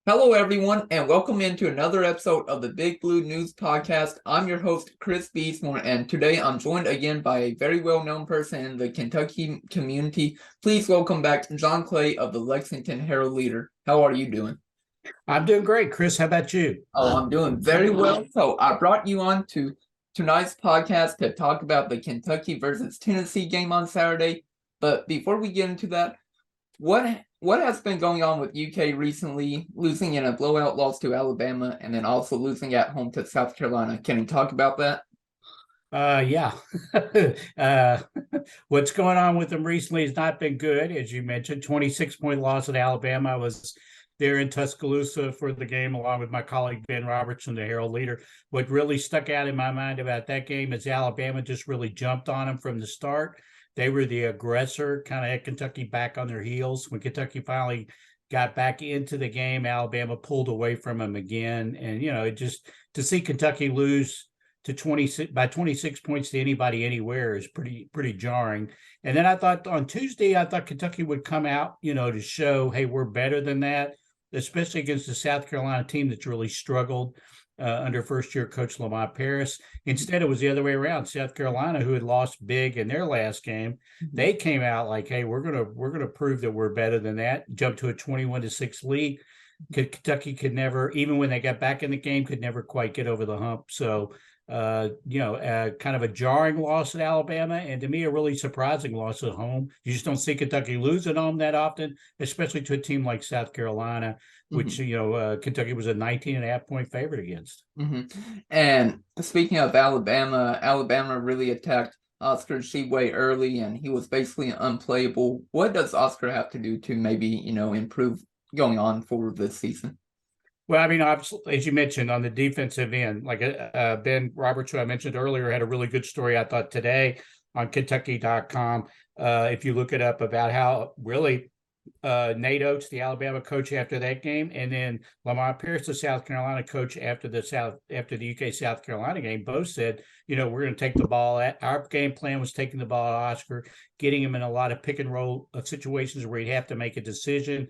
Hello, everyone, and welcome into another episode of the Big Blue News Podcast. I'm your host, Chris Beesmore, and today I'm joined again by a very well-known person in the Kentucky community. Please welcome back John Clay of the Lexington Herald-Leader. How are you doing? I'm doing great, Chris. How about you? Oh, I'm doing very well. So I brought you on to tonight's podcast to talk about the Kentucky versus Tennessee game on Saturday. But before we get into that, what has been going on with UK recently, losing in a blowout loss to Alabama and then also losing at home to South Carolina? Can you talk about that? Yeah. uh, what's going on with them recently has not been good. As you mentioned, 26-point loss at Alabama. I was there in Tuscaloosa for the game along with my colleague Ben Robertson, the Herald-Leader. What really stuck out in my mind about that game is Alabama just really jumped on them from the start. They were the aggressor, kind of had Kentucky back on their heels. When Kentucky finally got back into the game, Alabama pulled away from them again. And, it just to see Kentucky lose to 26 points to anybody anywhere is pretty jarring. And then I thought on Tuesday, Kentucky would come out, to show, hey, we're better than that, especially against the South Carolina team that's really struggled under first-year coach Lamont Paris. Instead, it was the other way around. South Carolina, who had lost big in their last game, they came out like, "Hey, we're gonna prove that we're better than that." Jumped to a 21-6 lead. Kentucky could never, even when they got back in the game, could never quite get over the hump. So, kind of a jarring loss at Alabama, and to me, a really surprising loss at home. You just don't see Kentucky lose at home that often, especially to a team like South Carolina, which, Kentucky was a 19.5-point favorite against. And speaking of Alabama, Alabama really attacked Oscar Tshiebwe early, and he was basically unplayable. What does Oscar have to do to maybe, improve going on forward this season? Well, I mean, obviously, as you mentioned, on the defensive end, like Ben Roberts, who I mentioned earlier, had a really good story, I thought, today on Kentucky.com. If you look it up, about how really Nate Oates, the Alabama coach after that game, and then Lamont Paris, the South Carolina coach after the UK South Carolina game, both said, we're going to take the ball. Our game plan was taking the ball at Oscar, getting him in a lot of pick and roll situations where he'd have to make a decision.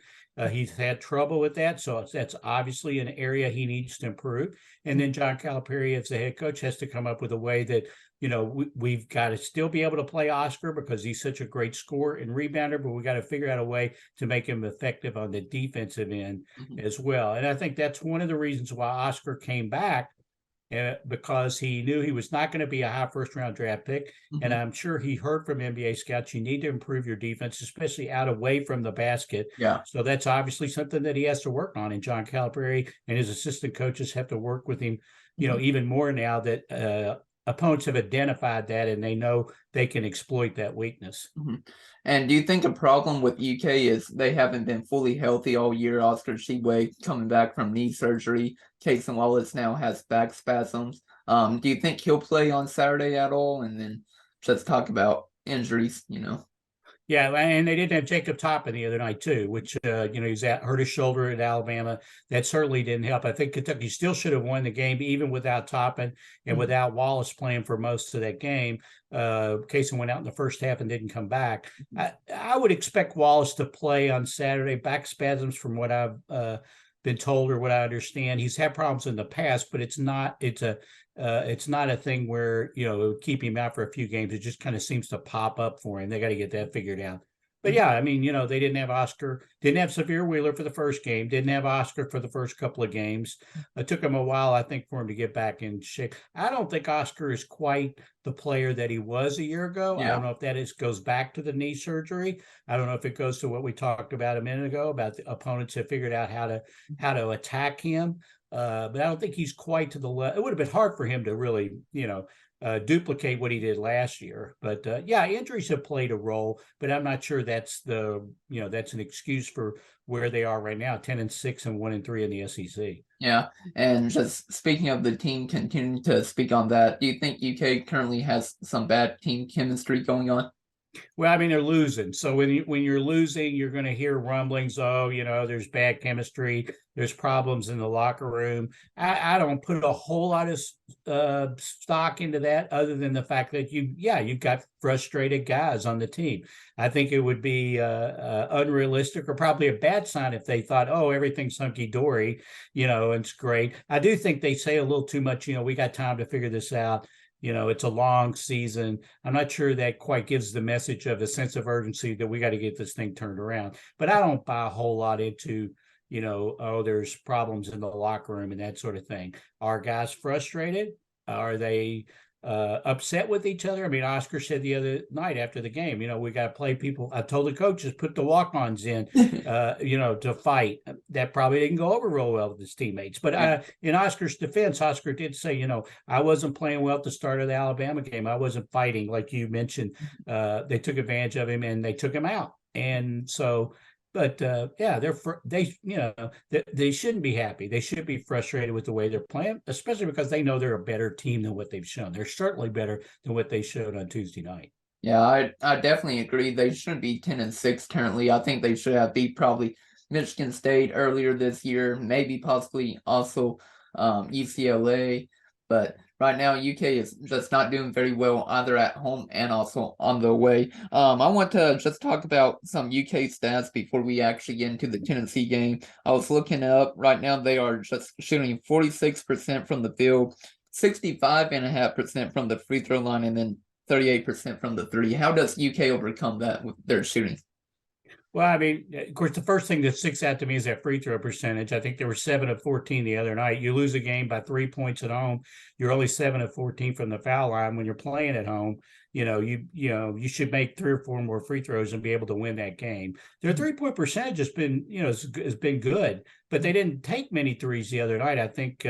He's had trouble with that, so that's obviously an area he needs to improve. And then John Calipari, as the head coach, has to come up with a way that, we've got to still be able to play Oscar because he's such a great scorer and rebounder, but we got to figure out a way to make him effective on the defensive end as well. And I think that's one of the reasons why Oscar came back, because he knew he was not going to be a high first-round draft pick. And I'm sure he heard from NBA scouts, you need to improve your defense, especially out away from the basket. Yeah. So that's obviously something that he has to work on. And John Calipari and his assistant coaches have to work with him, even more now that opponents have identified that and they know they can exploit that weakness. And do you think a problem with UK is they haven't been fully healthy all year? Oscar Tshiebwe coming back from knee surgery. Casey Wallace now has back spasms. Do you think he'll play on Saturday at all? And then let's talk about injuries, Yeah, and they didn't have Jacob Toppin the other night too, which he's hurt his shoulder at Alabama. That certainly didn't help. I think Kentucky still should have won the game even without Toppin and without Wallace playing for most of that game. Casey went out in the first half and didn't come back. I would expect Wallace to play on Saturday. Back spasms, from what I've been told or what I understand, he's had problems in the past, but it's not a thing where it would keep him out for a few games. It just kind of seems to pop up for him. They got to get that figured out. But yeah, I mean, they didn't have Oscar, didn't have Severe Wheeler for the first game, didn't have Oscar for the first couple of games. It took him a while, I think, for him to get back in shape. I don't think Oscar is quite the player that he was a year ago. I don't know if that goes back to the knee surgery. I don't know if it goes to what we talked about a minute ago about the opponents have figured out how to attack him. But I don't think he's quite to the level. It would have been hard for him to really, duplicate what he did last year. But injuries have played a role, but I'm not sure that's that's an excuse for where they are right now, 10-6 and 1-3 in the SEC. Yeah, and just speaking of the team, continuing to speak on that, do you think UK currently has some bad team chemistry going on? Well, I mean, they're losing. So when you're losing, you're going to hear rumblings. Oh, there's bad chemistry. There's problems in the locker room. I don't put a whole lot of stock into that, other than the fact that you've got frustrated guys on the team. I think it would be unrealistic, or probably a bad sign, if they thought, oh, everything's hunky dory, and it's great. I do think they say a little too much. We got time to figure this out. It's a long season. I'm not sure that quite gives the message of a sense of urgency that we got to get this thing turned around. But I don't buy a whole lot into, oh, there's problems in the locker room and that sort of thing. Are guys frustrated? Are they upset with each other? I mean, Oscar said the other night after the game, we got to play people. I told the coaches, put the walk-ons in, to fight. That probably didn't go over real well with his teammates. But in Oscar's defense, Oscar did say, I wasn't playing well at the start of the Alabama game. I wasn't fighting, like you mentioned. They took advantage of him and they took him out. And so, but they shouldn't be happy. They should be frustrated with the way they're playing, especially because they know they're a better team than what they've shown. They're certainly better than what they showed on Tuesday night. Yeah, I definitely agree. They shouldn't be 10-6 currently. I think they should have beat probably Michigan State earlier this year, maybe possibly also UCLA. But right now, UK is just not doing very well either at home and also on the way. I want to just talk about some UK stats before we actually get into the Tennessee game. I was looking up right now; they are just shooting 46% from the field, 65.5% from the free throw line, and then 38% from the three. How does UK overcome that with their shooting? Well, I mean, of course, the first thing that sticks out to me is that free throw percentage. I think they were 7 of 14 the other night. You lose a game by 3 points at home. You're only 7 of 14 from the foul line. When you're playing at home, you should make 3 or 4 more free throws and be able to win that game. Their 3-point percentage has been, has been good, but they didn't take many threes the other night. I think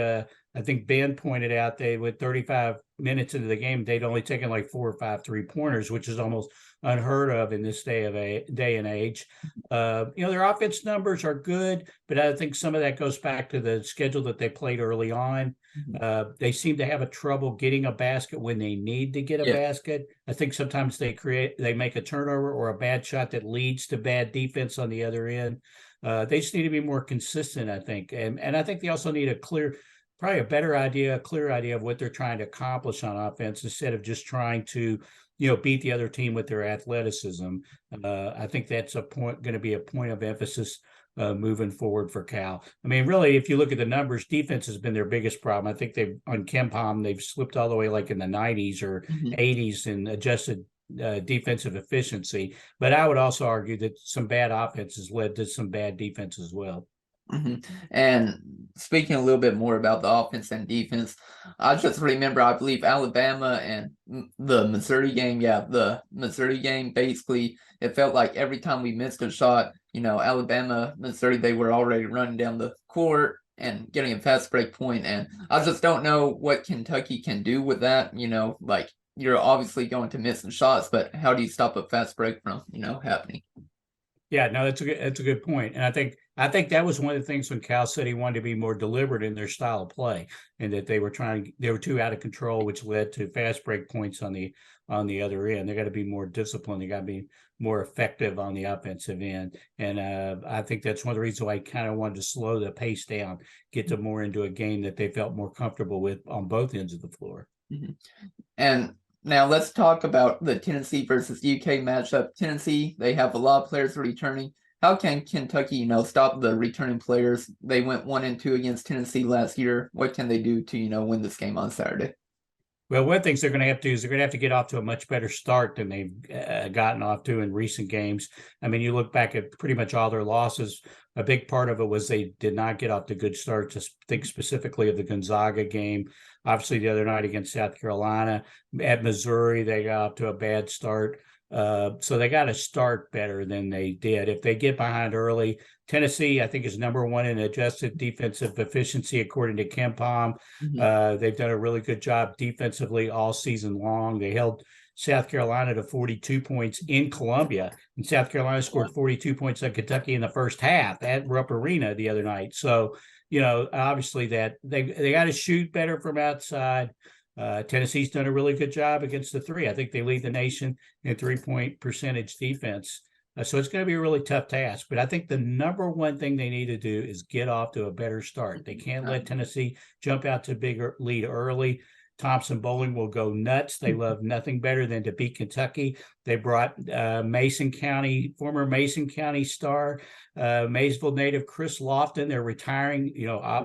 Ben pointed out they with 35 minutes into the game, they'd only taken like 4 or 5 3-pointers, which is almost unheard of in this day and age. Their offense numbers are good, but I think some of that goes back to the schedule that they played early on. They seem to have a trouble getting a basket when they need to get a basket. I think sometimes they make a turnover or a bad shot that leads to bad defense on the other end. They just need to be more consistent, I think. And I think they also need a clear idea of what they're trying to accomplish on offense, instead of just trying to, beat the other team with their athleticism. I think that's going to be a point of emphasis moving forward for Cal. I mean, really, if you look at the numbers, defense has been their biggest problem. I think on KenPom, they've slipped all the way like in the 90s or 80s in adjusted defensive efficiency. But I would also argue that some bad offense has led to some bad defense as well. And speaking a little bit more about the offense and defense, I just remember, I believe Alabama and the Missouri game. Yeah, the Missouri game, basically, it felt like every time we missed a shot, Alabama, Missouri, they were already running down the court and getting a fast break point. And I just don't know what Kentucky can do with that. Like, you're obviously going to miss some shots, but how do you stop a fast break from, happening? Yeah, no, that's a good point. And I think that was one of the things when Cal said he wanted to be more deliberate in their style of play, and that they were too out of control, which led to fast break points on the other end. They got to be more disciplined. They got to be more effective on the offensive end. And I think that's one of the reasons why I kind of wanted to slow the pace down, get them more into a game that they felt more comfortable with on both ends of the floor. And now let's talk about the Tennessee versus UK matchup. Tennessee, they have a lot of players returning. How can Kentucky, stop the returning players? They went 1-2 against Tennessee last year. What can they do to, win this game on Saturday? Well, one of the things they're going to have to do is they're going to have to get off to a much better start than they've gotten off to in recent games. I mean, you look back at pretty much all their losses. A big part of it was they did not get off to good starts. Just think specifically of the Gonzaga game. Obviously, the other night against South Carolina. At Missouri, they got off to a bad start. So they got to start better than they did. If they get behind early, Tennessee, I think, is number 1 in adjusted defensive efficiency, according to KenPom. They've done a really good job defensively all season long. They held South Carolina to 42 points in Columbia, and South Carolina scored 42 points on Kentucky in the first half at Rupp Arena the other night. So, obviously that they got to shoot better from outside. Tennessee's done a really good job against the three. I think they lead the nation in 3-point percentage defense. So it's going to be a really tough task. But I think the number one thing they need to do is get off to a better start. They can't let Tennessee jump out to a bigger lead early. Thompson Bowling will go nuts. They love nothing better than to beat Kentucky. They brought former Mason County star, Maysville native Chris Lofton. They're retiring,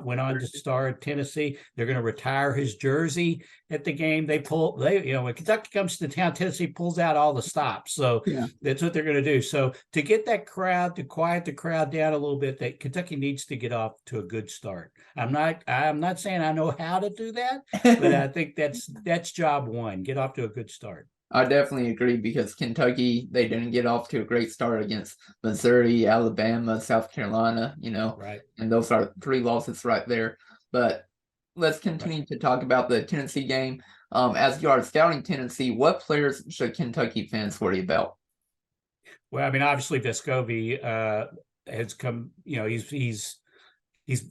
went on to star at Tennessee. They're going to retire his jersey at the game. When Kentucky comes to town, Tennessee pulls out all the stops. So that's what they're going to do. So to get that crowd, to quiet the crowd down a little bit, that Kentucky needs to get off to a good start. I'm not saying I know how to do that, but I think that's job one. Get off to a good start. I definitely agree because Kentucky, they didn't get off to a great start against Missouri, Alabama, South Carolina, Right. And those are 3 losses right there. But let's continue to talk about the Tennessee game. As you are scouting Tennessee, what players should Kentucky fans worry about? Well, I mean, obviously Vescovi has come, he's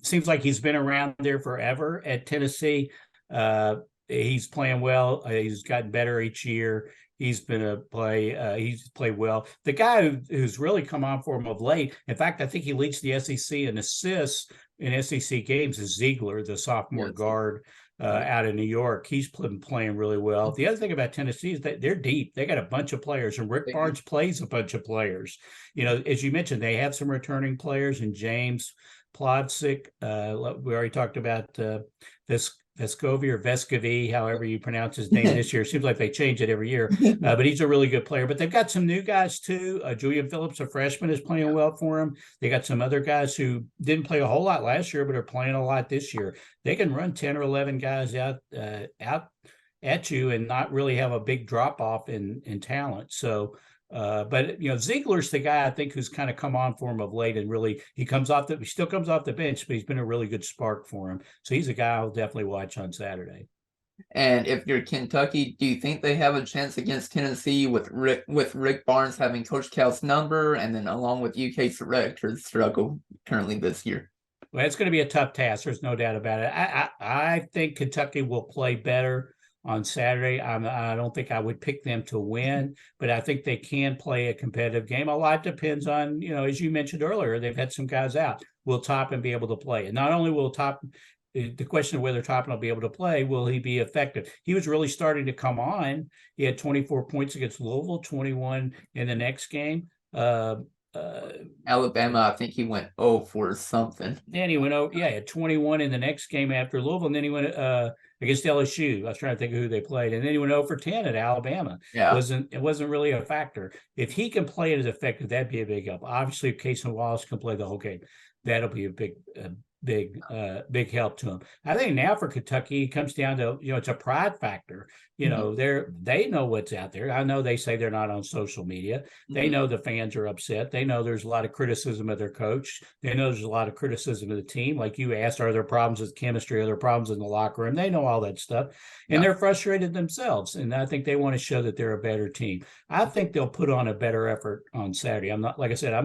seems like he's been around there forever at Tennessee. He's playing well. He's gotten better each year. He's played well. The guy who's really come on for him of late, in fact, I think he leads the SEC in assists in SEC games, is Ziegler, the sophomore guard out of New York. He's been playing really well. The other thing about Tennessee is that they're deep. They got a bunch of players, and Rick Barnes plays a bunch of players. As you mentioned, they have some returning players, and James Plodsick. We already talked about Vescovi, however you pronounce his name this year. It seems like they change it every year, but he's a really good player. But they've got some new guys too. Julian Phillips, a freshman, is playing well for him. They got some other guys who didn't play a whole lot last year, but are playing a lot this year. They can run 10 or 11 guys out at you and not really have a big drop off in talent. So, but Ziegler's the guy I think who's kind of come on for him of late, and really he still comes off the bench, but he's been a really good spark for him. So he's a guy I'll definitely watch on Saturday. And if you're Kentucky, do you think they have a chance against Tennessee with Rick Barnes having Coach Cal's number, and then along with UK's director's struggle currently this year? Well, it's going to be a tough task. There's no doubt about it. I think Kentucky will play better on Saturday. I don't think I would pick them to win, but I think they can play a competitive game. A lot depends on, as you mentioned earlier, they've had some guys out. Will Toppin be able to play? And not only will Toppin, the question of whether Toppin will be able to play, will he be effective? He was really starting to come on. He had 24 points against Louisville, 21 in the next game. Alabama, I think he went 0 for something. Then he went he had 21 in the next game after Louisville, and then he went against LSU. I was trying to think of who they played, and then he went 0 for 10 at Alabama. Yeah, it wasn't really a factor. If he can play it as effective, that'd be a big help. Obviously, if Cason Wallace can play the whole game, that'll be a big help to him. I think now for Kentucky, it comes down to, it's a pride factor. They know what's out there. I know they say they're not on social media. They know the fans are upset. They know there's a lot of criticism of their coach. They know there's a lot of criticism of the team. Like you asked, are there problems with chemistry? Are there problems in the locker room? They know all that stuff. And they're frustrated themselves. And I think they want to show that they're a better team. I think they'll put on a better effort on Saturday. I'm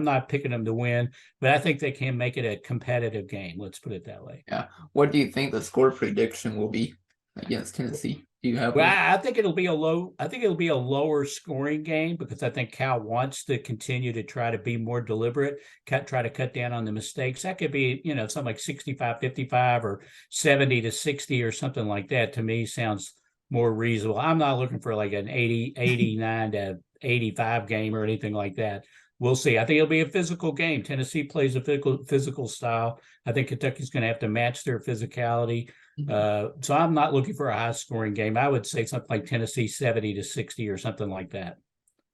not picking them to win, but I think they can make it a competitive game. Let's put it that way. Yeah. What do you think the score prediction will be against Tennessee? Do you have one? I think it'll be a lower scoring game, because I think Cal wants to continue to try to be more deliberate, try to cut down on the mistakes. That could be, something like 65-55 or 70-60 or something like that. To me, sounds more reasonable. I'm not looking for like an 89-85 game or anything like that. We'll see. I think it'll be a physical game. Tennessee plays a physical style. I think Kentucky's going to have to match their physicality. So I'm not looking for a high-scoring game. I would say something like Tennessee 70-60 or something like that.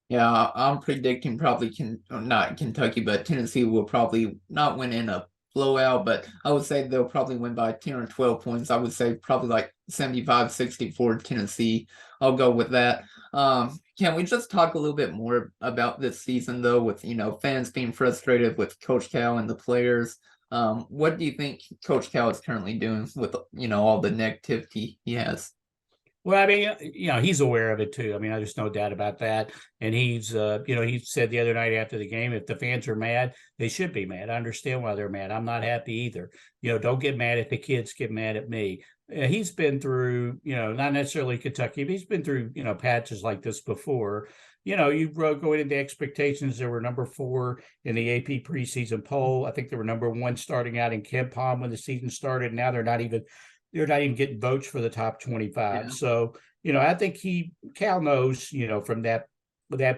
Yeah, I'm predicting probably not Kentucky, but Tennessee will probably not win in a blowout, but I would say they'll probably win by 10 or 12 points. I would say probably like 75-64 Tennessee. I'll go with that. Can we just talk a little bit more about this season, though, with, fans being frustrated with Coach Cal and the players? What do you think Coach Cal is currently doing with, all the negativity he has? Well, I mean, he's aware of it too. I mean, there's no doubt about that. And he's, he said the other night after the game, if the fans are mad, they should be mad. I understand why they're mad. I'm not happy either. Don't get mad at the kids, get mad at me. He's been through, not necessarily Kentucky, but he's been through, patches like this before. You go into expectations. They were number 4 in the AP preseason poll. I think they were number 1 starting out in KenPom when the season started. Now they're not even getting votes for the top 25. Yeah. So, I think Cal knows, from that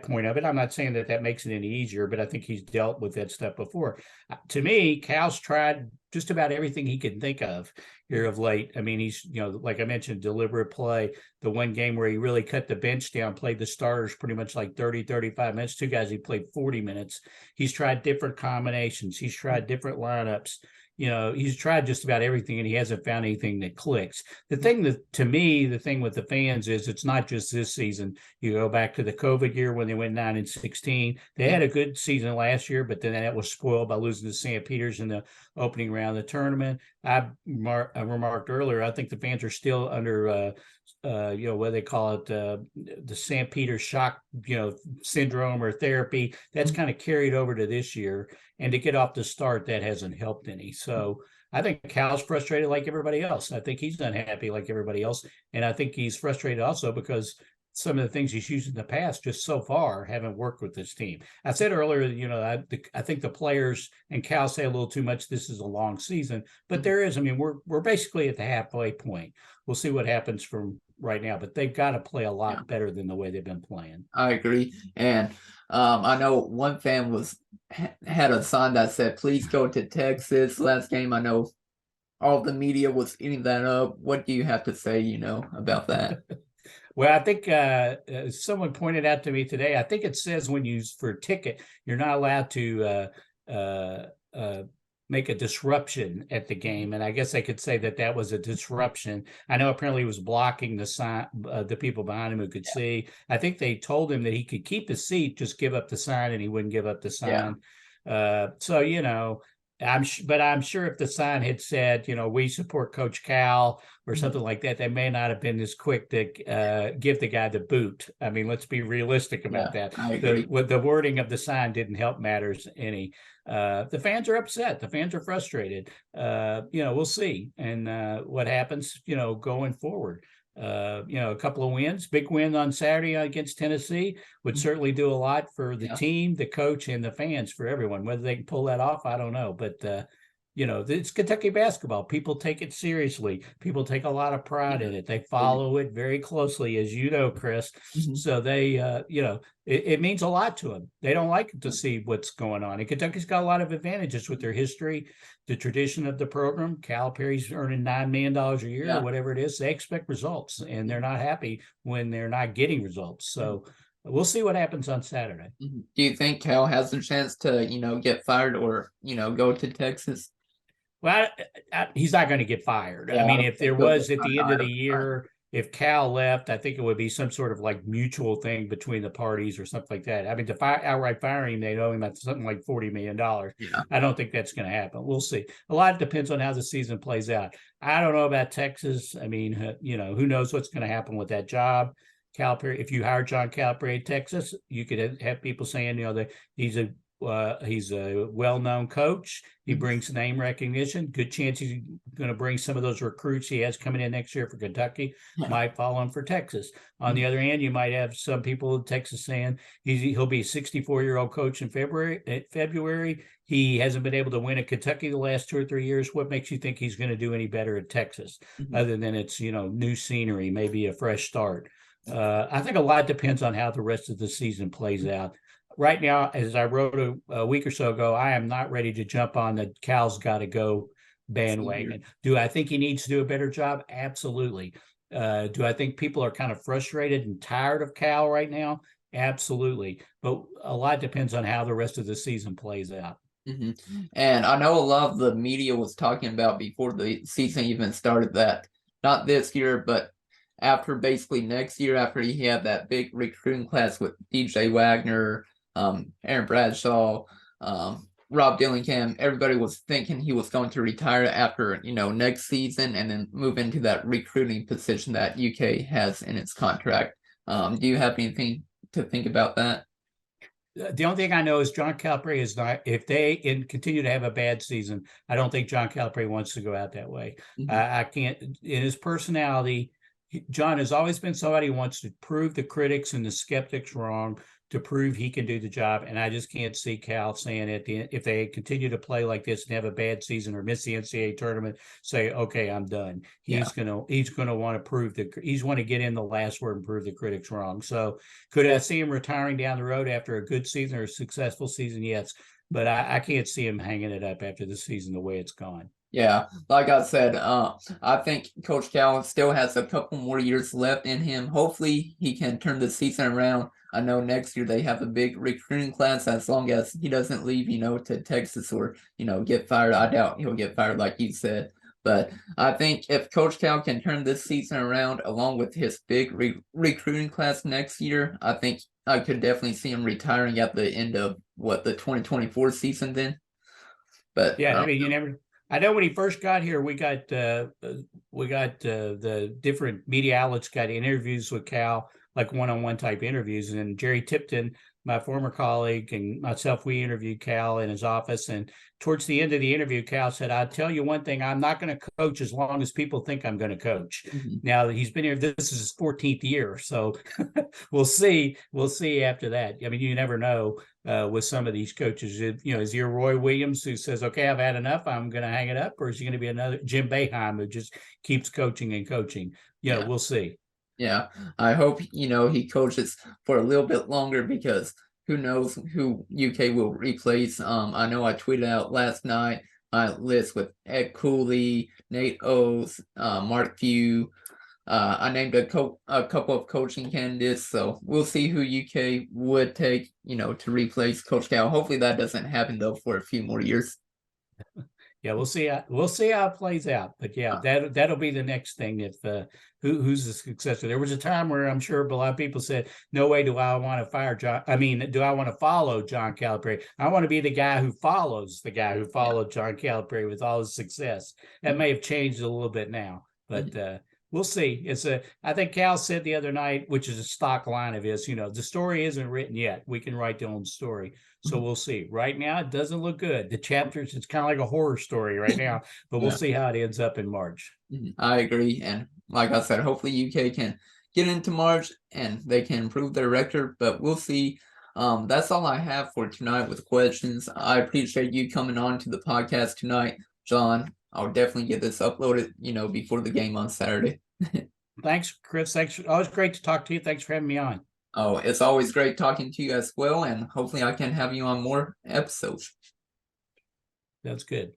point of it. I'm not saying that makes it any easier, but I think he's dealt with that stuff before. To me, Cal's tried just about everything he can think of here of late. I mean, he's, like I mentioned, deliberate play, the one game where he really cut the bench down, played the starters pretty much like 30, 35 minutes, 2 guys he played 40 minutes. He's tried different combinations. He's tried different lineups. He's tried just about everything and he hasn't found anything that clicks. The thing with the fans is it's not just this season. You go back to the COVID year when they went 9-16. They had a good season last year, but then that was spoiled by losing to St. Peter's in the opening round of the tournament. I remarked earlier, I think the fans are still under what they call it, the St. Peter's shock, syndrome or therapy. That's kind of carried over to this year. And to get off the start, that hasn't helped any. So I think Cal's frustrated like everybody else. I think he's unhappy like everybody else. And I think he's frustrated also because some of the things he's used in the past just so far haven't worked with this team. I said earlier, I think the players and Cal say a little too much. This is a long season, but there is, we're basically at the halfway point. We'll see what happens from right now, but they've got to play a lot better than the way they've been playing. I agree. And I know one fan had a sign that said, "Please go to Texas." Last game, I know all the media was eating that up. What do you have to say, about that? Well, I think someone pointed out to me today, I think it says when you for a ticket, you're not allowed to make a disruption at the game. And I guess I could say that was a disruption. I know apparently he was blocking the sign, the people behind him who could see. I think they told him that he could keep his seat, just give up the sign, and he wouldn't give up the sign. I'm sure if the sign had said, we support Coach Cal or something like that, they may not have been as quick to give the guy the boot. I mean, let's be realistic about that. I agree. The wording of the sign didn't help matters any. The fans are upset. The fans are frustrated. We'll see. And what happens, going forward. A couple of wins, big win on Saturday against Tennessee would certainly do a lot for the team, the coach, and the fans, for everyone. Whether they can pull that off, I don't know. But, it's Kentucky basketball. People take it seriously. People take a lot of pride in it. They follow it very closely, as you know, Chris. So they, it means a lot to them. They don't like to see what's going on. And Kentucky's got a lot of advantages with their history, the tradition of the program. Calipari's earning $9 million a year or whatever it is. They expect results, and they're not happy when they're not getting results. So we'll see what happens on Saturday. Do you think Cal has a chance to, get fired or, go to Texas? Well, he's not going to get fired. I mean, if there was at the end of the year, if Cal left, I think it would be some sort of like mutual thing between the parties or something like that. I mean, to outright fire him, they owe him at something like $40 million. I don't think that's going to happen. We'll see. A lot depends on how the season plays out. I don't know about Texas. I mean, who knows what's going to happen with that job. Calipari, if you hire John Calipari at Texas, you could have people saying, that he's a well-known coach. He brings name recognition. Good chance he's going to bring some of those recruits he has coming in next year for Kentucky. Might follow him for Texas. On the other hand, you might have some people in Texas saying he'll be a 64-year-old coach in February. He hasn't been able to win at Kentucky the last 2 or 3 years. What makes you think he's going to do any better at Texas, other than it's new scenery, maybe a fresh start? I think a lot depends on how the rest of the season plays out. Right now, as I wrote a week or so ago, I am not ready to jump on the Cal's got to go bandwagon. Do I think he needs to do a better job? Absolutely. Do I think people are kind of frustrated and tired of Cal right now? Absolutely. But a lot depends on how the rest of the season plays out. And I know a lot of the media was talking about before the season even started that not this year, but after basically next year, after he had that big recruiting class with DJ Wagner, Aaron Bradshaw, Rob Dillingham, everybody was thinking he was going to retire after, next season and then move into that recruiting position that UK has in its contract. Do you have anything to think about that? The only thing I know is John Calipari is not. If they continue to have a bad season, I don't think John Calipari wants to go out that way. I can't. In his personality, John has always been somebody who wants to prove the critics and the skeptics wrong, to prove he can do the job. And I just can't see Cal saying at the end, if they continue to play like this and have a bad season or miss the NCAA tournament, say, okay, I'm done. He's gonna want to prove that he's want to get in the last word and prove the critics wrong. So could I see him retiring down the road after a good season or a successful season? Yes. But I can't see him hanging it up after the season the way it's gone. Yeah, like I said, I think Coach Cal still has a couple more years left in him. Hopefully, he can turn the season around. I know next year they have a big recruiting class. As long as he doesn't leave, to Texas or get fired. I doubt he'll get fired, like you said. But I think if Coach Cal can turn this season around, along with his big recruiting class next year, I think I could definitely see him retiring at the end of the 2024 season. Then, but yeah, I mean, you never. I know when he first got here, we got the different media outlets got interviews with Cal, like one-on-one type interviews. And Jerry Tipton, my former colleague, and myself, we interviewed Cal in his office. And towards the end of the interview, Cal said, "I'll tell you one thing, I'm not going to coach as long as people think I'm going to coach." Now that he's been here, this is his 14th year. So we'll see. We'll see after that. I mean, you never know. With some of these coaches, is he a Roy Williams who says, "Okay, I've had enough, I'm going to hang it up," or is he going to be another Jim Boeheim who just keeps coaching and coaching? We'll see. Yeah, I hope he coaches for a little bit longer, because who knows who UK will replace. I know I tweeted out last night my list with Ed Cooley, Nate Oates, Mark Few. I named a couple of coaching candidates, so we'll see who UK would take, to replace Coach Cal. Hopefully that doesn't happen though for a few more years. Yeah, we'll see. We'll see how it plays out. But yeah, that'll be the next thing. If who's the successor? There was a time where I'm sure a lot of people said, "No way do I want to fire John. I mean, do I want to follow John Calipari? I want to be the guy who follows the guy who followed John Calipari with all his success." That may have changed a little bit now, but we'll see. I think Cal said the other night, which is a stock line of his, the story isn't written yet. We can write the own story. So we'll see. Right now, it doesn't look good. The chapters, it's kind of like a horror story right now, but we'll see how it ends up in March. I agree. And like I said, hopefully UK can get into March and they can improve their record, but we'll see. That's all I have for tonight with questions. I appreciate you coming on to the podcast tonight, John. I'll definitely get this uploaded, before the game on Saturday. Thanks, Chris. Thanks. Always great to talk to you. Thanks for having me on. Oh, it's always great talking to you as well, and hopefully I can have you on more episodes. That's good.